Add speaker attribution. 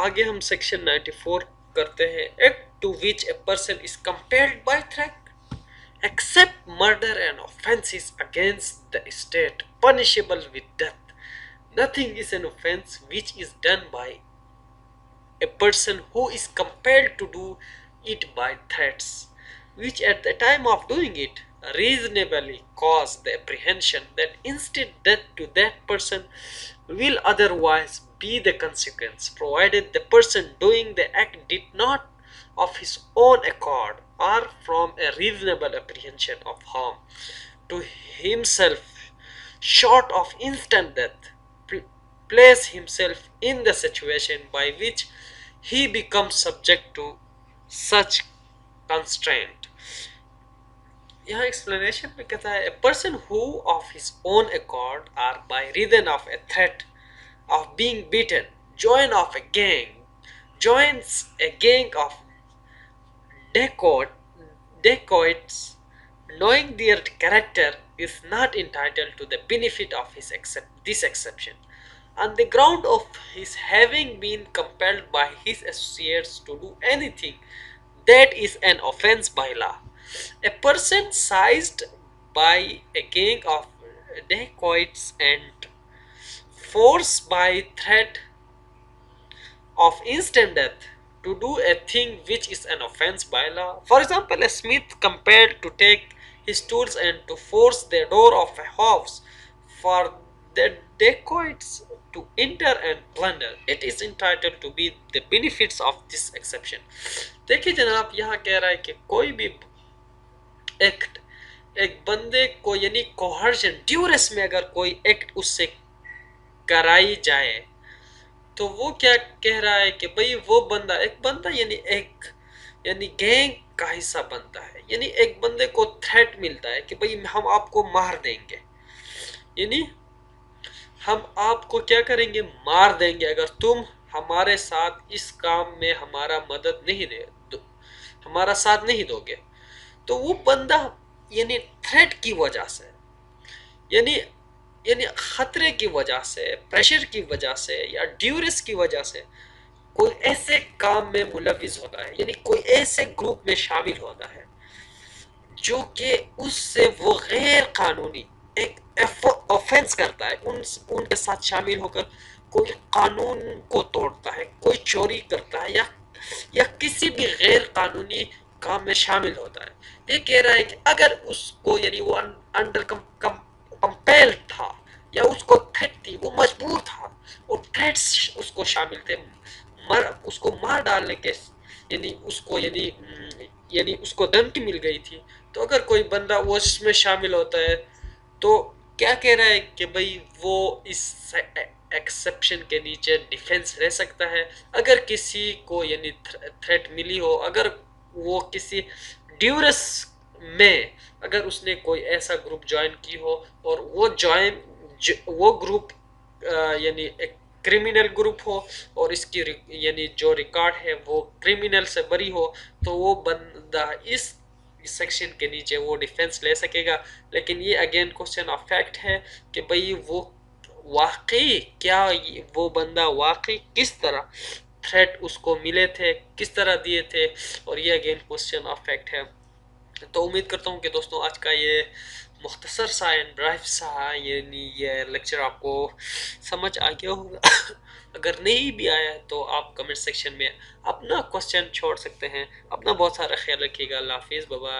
Speaker 1: آگے ہم سیکشن 94 کرتے ہیں. Act to which a person is compelled by threat except murder and offenses against the state punishable with death. Nothing is an offense which is done by a person who is compelled to do it by threats, which at the time of doing it reasonably cause the apprehension that instant death to that person will otherwise be the consequence, provided the person doing the act did not of his own accord or from a reasonable apprehension of harm to himself short of instant death place himself in the situation by which he becomes subject to such constraint. یہاں explanation میں کہتا ہے a person who of his own accord اور by reason of a threat of being beaten join of a gang joins a gang of dacoits knowing their character is not entitled to the benefit of this exception on the ground of his having been compelled by his associates to do anything that is an offense by law. A person seized by a gang of dacoits and forced by threat of instant death to do a thing which is an offense by law. For example, a smith compelled to take his tools and to force the door of a house for the dacoits to enter and plunder. It is entitled to be the benefits of this exception. دیکھیے جناب یہاں کہہ رہا ہے کہ کوئی بھی act ایک بندے کو یعنی کوہرشن ڈیورس میں اگر کوئی ایکٹ اس سے کرائی جائے تو وہ کیا کہہ رہا ہے کہ بھئی وہ بندہ ایک بندہ یعنی گینگ کا حصہ بنتا ہے. یعنی ایک بندے کو تھریٹ ملتا ہے کہ بھئی ہم آپ کو مار دیں گے, یعنی ہم آپ کو کیا کریں گے, مار دیں گے اگر تم ہمارے ساتھ اس کام میں ہمارا مدد نہیں ہمارا ساتھ نہیں دو گے. تو وہ بندہ یعنی تھریٹ کی وجہ سے یعنی خطرے کی وجہ سے, پریشر کی وجہ سے یا ڈیورس کی وجہ سے کوئی ایسے کام میں ملوث ہوتا ہے, یعنی کوئی ایسے گروپ میں شامل ہوتا ہے جو کہ اس سے وہ غیر قانونی ایک آفینس کرتا ہے, ان کے ساتھ شامل ہو کر کوئی قانون کو توڑتا ہے, کوئی چوری کرتا ہے یا کسی بھی غیر قانونی کام میں شامل ہوتا ہے. یہ کہہ رہا ہے کہ اگر اس کو یعنی وہ انڈر کمپیل تھا یا اس کو تھریٹ تھی, وہ مجبور تھا, اور تھریٹس اس کو شامل تھے اس کو مار ڈالنے کے, یعنی اس کو دھمکی مل گئی تھی, تو اگر کوئی بندہ وہ اس میں شامل ہوتا ہے تو کیا کہہ رہا ہے کہ بھئی وہ اس ایکسیپشن کے نیچے ڈیفنس رہ سکتا ہے اگر کسی کو یعنی تھریٹ ملی ہو, اگر وہ کسی ڈیورس میں اگر اس نے کوئی ایسا گروپ جوائن کی ہو اور وہ گروپ یعنی ایک کرمینل گروپ ہو اور اس کی یعنی جو ریکارڈ ہے وہ کرمینل سے بری ہو, تو وہ بندہ اس سیکشن کے نیچے وہ ڈیفنس لے سکے گا. لیکن یہ اگین کوسچن آف فیکٹ ہے کہ بھئی وہ واقعی کیا وہ بندہ واقعی کس طرح تھریٹ اس کو ملے تھے, کس طرح دیے تھے, اور یہ اگین کوسچن آف فیکٹ ہے. تو امید کرتا ہوں کہ دوستوں آج کا یہ مختصر سا اینڈ برائف سا یعنی یہ لیکچر آپ کو سمجھ آ گیا ہوگا. اگر نہیں بھی آیا تو آپ کمنٹ سیکشن میں اپنا کوسچن چھوڑ سکتے ہیں. اپنا بہت سارا خیال رکھیے گا. اللہ حافظ, بائے بائے.